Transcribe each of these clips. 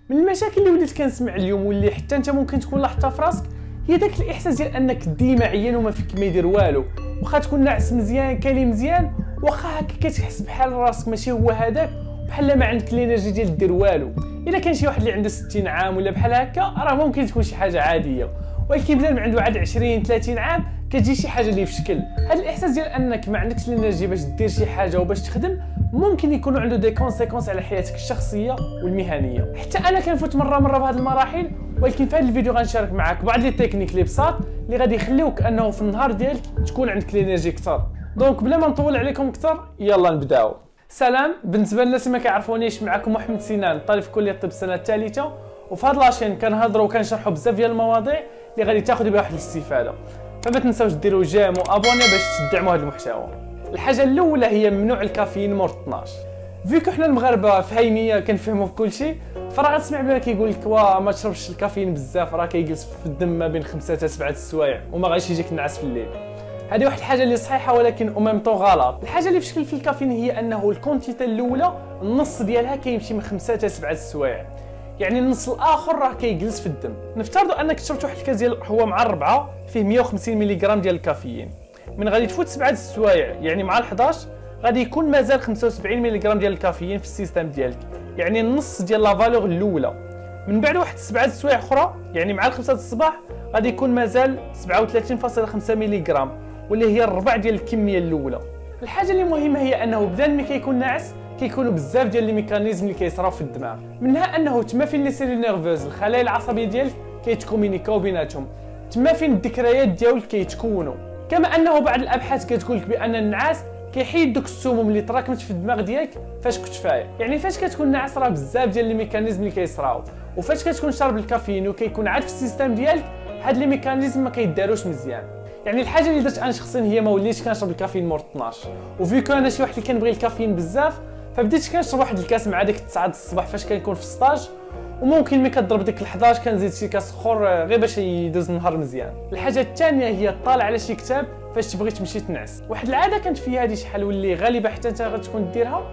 من المشاكل اللي وليت كنسمع اليوم واللي حتى انت ممكن تكون لاحظتها في راسك هي داك الاحساس ديال انك ديما عيان وما فيك ما يدير والو، واخا تكون ناعس مزيان كالي مزيان واخا هكا كتحس بحال راسك ماشي هو هذاك، بحال ما عندك الانرجي ديال دير والو. الا كان شي واحد اللي عنده 60 عام ولا بحال هكا راه ممكن تكون شي حاجه عاديه، ولكن بدا من عنده عاد 20 30 عام كتجي شي حاجه اللي في شكل هذا الاحساس ديال انك ما عندكش الانرجي باش دير شي حاجه وباش تخدم، ممكن يكونوا عنده دي كونسيكونس على حياتك الشخصيه والمهنيه. حتى انا كنفوت مره بهذه المراحل، ولكن في هذا الفيديو غنشارك معك بعض لي تكنيك لي بساط اللي غادي يخليوك انه في النهار ديالك تكون عندك الانرجي اكثر. دونك بلا ما نطول عليكم اكثر يلا نبداو. سلام، بالنسبه للناس اللي ما كيعرفونيش معكم محمد سنان، طالب في كليه الطب السنه الثالثه، وفي هذا لاشين كنهضروا وكنشرحوا بزاف ديال المواضيع اللي غادي تاخذوا بها واحد الاستفاده، فما تنساوش ديروا جيم وابوني باش تدعموا هذا المحتوى. الحاجه الاولى هي ممنوع الكافيين مور 12. فيكو حنا المغاربه فهيميه كنفهموا في كل شيء، فراه غتسمع بلا كيقول لك وا ما تشربش الكافيين بزاف راه كيجلس في الدم ما بين 5 حتى 7 السوايع وما غاديش يجيك النعاس في الليل. هذه واحد الحاجه اللي صحيحه ولكن اوميمطون غلط. الحاجه اللي في شكل في الكافيين هي انه الكونتيتي الاولى النص ديالها كيمشي من 5 حتى 7 السوايع، يعني النص الاخر راه كيجلس في الدم. نفترضوا انك شربت واحد الكاس ديال القهوه مع الربعه فيه 150 ملغ ديال الكافيين، من غادي تفوت 7 السوايع يعني مع ال11 غادي يكون مازال 75 ملغ ديال الكافيين في السيستم ديالك، يعني النص ديال لا فالور الاولى. من بعد واحد 7 السوايع اخرى يعني مع ال5 الصباح غادي يكون مازال 37.5 ملغ، واللي هي الربع ديال الكميه الاولى. الحاجه اللي مهمه هي انه بدا ملي كيكون ناعس كيكونوا بزاف ديال لي ميكانيزم اللي كيصراو في الدماغ، منها انه تما فين لي سيلول نيرفوز الخلايا العصبيه ديالك كيتكومونيكاو بيناتهم، تما فين الذكريات ديالك كيتكونوا. كما انه بعض الابحاث كتقول لك بان النعاس كيحيد دوك السموم اللي تراكمت في الدماغ ديالك فاش كنت فايق. يعني فاش كتكون ناعس راه بزاف ديال لي ميكانيزم اللي كيصراو، وفاش كتكون شارب الكافيين وكيكون عاد في السيستم ديالك هاد لي ميكانيزم ما كيداروش مزيان. يعني الحاجه اللي درت انا شخصيا هي ما وليتش كنشرب الكافيين مور 12، وفيكو انا شي واحد اللي كنبغي الكافيين بزاف فبديت كنشرب واحد الكاس مع ديك 9 الصباح فاش كنكون في السطاج، وممكن ملي كضرب ديك ال11 كنزيد شي كاس اخر غير باش يدوز النهار مزيان. الحاجه الثانيه هي طالع على شي كتاب فاش تبغي تمشي تنعس. واحد العاده كانت فيها هذه شحال واللي غالبا حتى انت غتكون ديرها،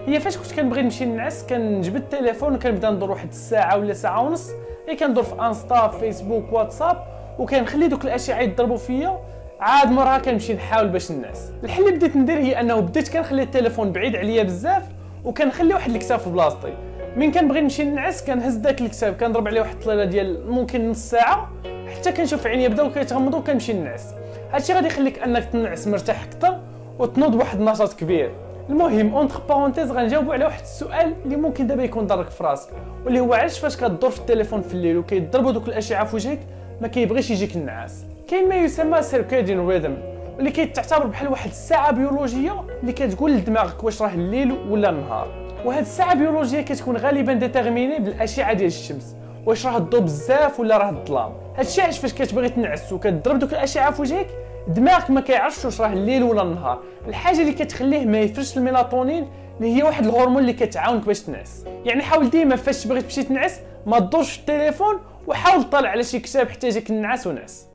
هي فاش كنت كنبغي نمشي نعس كنجبد التليفون وكنبدا ندور واحد الساعه ولا ساعه ونص، غير كندور في انستا فيسبوك واتساب وكنخلي دوك الاشياء يضربوا فيا، عاد موراها كنمشي نحاول باش نعس. الحل اللي بديت ندير هي انه بديت كنخلي التليفون بعيد عليا بزاف وكنخلي واحد الكتاب في بلاصتي. من كنبغي نمشي نعس كنهز داك الكتاب كنضرب عليه واحد الطليله ديال ممكن نص ساعه حتى كنشوف عيني بداو كيتغمضوا وكنمشي نعس. هادشي غادي يخليك انك تنعس مرتاح اكثر وتنوض بواحد النشاط كبير. المهم اونتر بارونتيز غنجاوبوا على واحد السؤال اللي ممكن دابا يكون ضرك في راسك، واللي هو علاش فاش كدور في التليفون في الليل وكيضربوا دوك الاشعه في وجهك ما كيبغيش يجيك النعاس. كاين ما يسمى سيركادين ريذم واللي كيتعتبر بحال واحد الساعه بيولوجيه اللي كتقول لدماغك واش راه الليل ولا النهار، وهاد الساعه البيولوجيه كتكون غالبا ديتيرميني بالاشعه ديال الشمس، واش راه الضوء بزاف ولا راه الظلام. هادشي علاش فاش كتبغي تنعس وكتضرب دوك الاشعه في وجهك دماغك ما كيعرفش واش راه الليل ولا النهار، الحاجه اللي كتخليه ما يفرش الميلاتونين اللي هي واحد الهرمون اللي كتعاونك باش تنعس. يعني حاول ديما فاش تبغي تمشي تنعس ما تدورش في التليفون وحاول تطلع على شي كتاب حتى يجيك النعاس ونعس.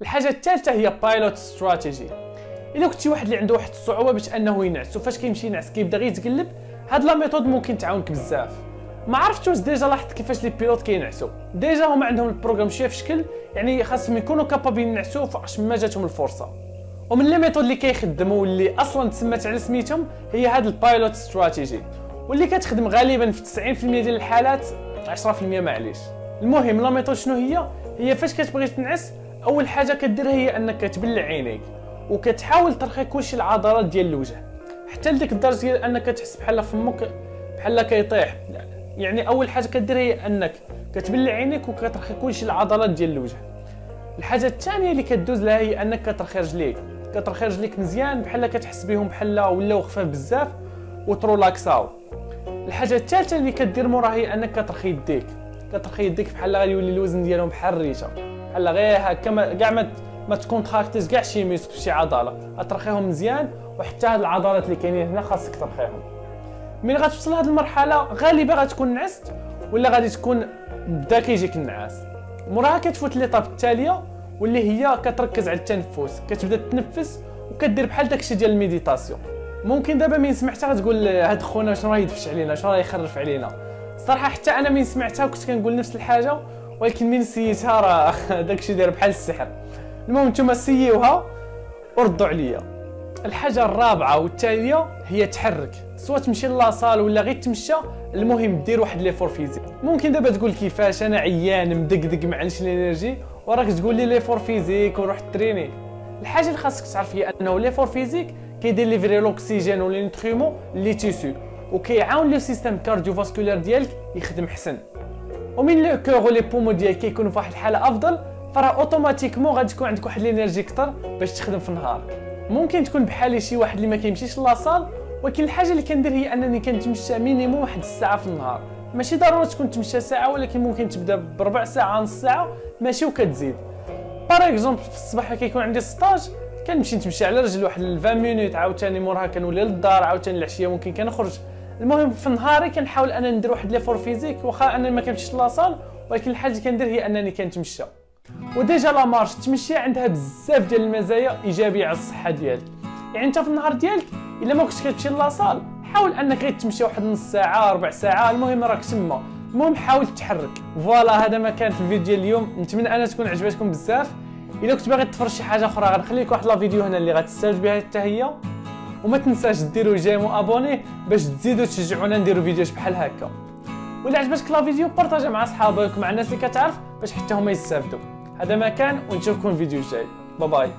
الحاجه الثالثه هي بايلوت استراتيجي. الا كنتي واحد اللي عنده واحد الصعوبه باش انه ينعس وفاش كيمشي ينعس كيبدا غير يتقلب، هاد لا ميثود ممكن تعاونك بزاف. ما عرفتش واش ديجا لاحظت كيفاش لي بيلوت كينعسوا، ديجا هما عندهم البروغرام شي في شكل يعني خاصهم يكونوا كابابين ينعسوا فاش ما جاتهم الفرصه. ومن لي ميثود اللي كيخدموا واللي اصلا تسمات على سميتهم هي هاد البايلوت استراتيجي، واللي كتخدم غالبا في 90% ديال الحالات، 10% معليش. المهم لا ميثود شنو هي فاش كتبغي تنعس اول حاجه كديرها هي انك كتبلع عينيك وكتحاول ترخي كلشي العضلات ديال الوجه حتى لديك الدرجه ديال انك كتحس بحال فمك بحال كيطيح. يعني اول حاجه كديرها هي انك كتبلع عينيك وكترخي كلشي العضلات ديال الوجه. الحاجه الثانيه اللي كدوز لها هي انك كترخي رجليك، كترخي رجليك مزيان بحال كتحس بهم بحال ولاو خفاف بزاف وترولاكساو. الحاجه الثالثه اللي كدير موراها هي انك كترخي يديك، كترخي يديك بحال غادي يولي الوزن ديالهم بحال الريشه، بحال غير هكا كاع ما تكونتراكتيز كاع شي ميسك شي عضله، غترخيهم مزيان وحتى هاد العضلات اللي كاينين هنا خاصك ترخيهم. من غتوصل لهاد المرحله غالبا غتكون نعست ولا غادي تكون بدا كيجيك النعاس. موراها كتفوت ليطاب التاليه واللي هي كتركز على التنفس، كتبدا تتنفس وكدير بحال داكشي ديال الميديتاسيون. ممكن دابا من سمعتها غتقول هاد خونا شنو راه يدفش علينا، شنو راه يخرف علينا، صراحه حتى انا من سمعتها كنت كنقول نفس الحاجه، ولكن من سيتها راه داكشي داير بحال السحر. المهم نتوما سيوها وردوا عليا. الحاجه الرابعه والتاليه هي تحرك، سواء تمشي لاصال ولا غير تمشى، المهم دير واحد لي فور فيزيك. ممكن دابا تقول كيفاش انا عيان مدقدق ما عنديش الانرجي وراك تقول لي لي فور فيزيك وروح تريني. الحاجه اللي خاصك تعرف هي انه لي فور فيزيك كيدير ليفري لوكسيجين ولي نوتريمون لي تيسو، وكيعاون لو سيستيم كارديوفاسكولار ديالك يخدم احسن. ومن لو كور ولي بومو ديالك كيكونوا في واحد الحاله افضل، فراه اوتوماتيكمون غادي تكون عندك واحد الانرجي اكثر باش تخدم في النهار. ممكن تكون بحالي شي واحد اللي ما كيمشيش لاصال، ولكن الحاجه اللي كندير هي انني كنتمشى مينيموم واحد الساعه في النهار. ماشي ضروري تكون تمشى ساعه، ولكن ممكن تبدا بربع ساعه نص ساعه ماشي وكتزيد. باغ اكزومبل في الصباح كيكون عندي ستاج كنمشي نتمشى على رجل واحد 20 مينوت، عاوتاني موراها كنولي للدار، عاوتاني العشيه ممكن كنخرج. المهم في نهاري كنحاول انني ندير واحد لي فور فيزيك، واخا انني ما كنمشيش لاصال، ولكن الحاجه اللي كندير هي انني كنتمشى. وديجا لا مارش التمشيه عندها بزاف ديال المزايا ايجابيه على الصحه ديالك. يعني انت في النهار ديالك الا ما كنتش كتمشي لاصال حاول انك غير تمشي واحد نص ساعه ربع ساعه، المهم راك تما، المهم حاول تتحرك. فوالا هذا ما كان في الفيديو ديال اليوم، نتمنى انها تكون عجبتكم بزاف. الا كنت باغي تفرج شي حاجه اخرى غنخلي لك واحد لا فيديو هنا اللي غتستافد بها حتى هي. وما تنساش ديروا جيم وابوني باش تزيدوا تشجعونا نديروا فيديوهات بحال هكا. ولا عجبتك لا فيديو بارطاجها مع صحابك ومع الناس اللي كتعرف باش حتى هما يستافدوا. هذا ما كان، ونشوفكم الفيديو الجاي. باي باي.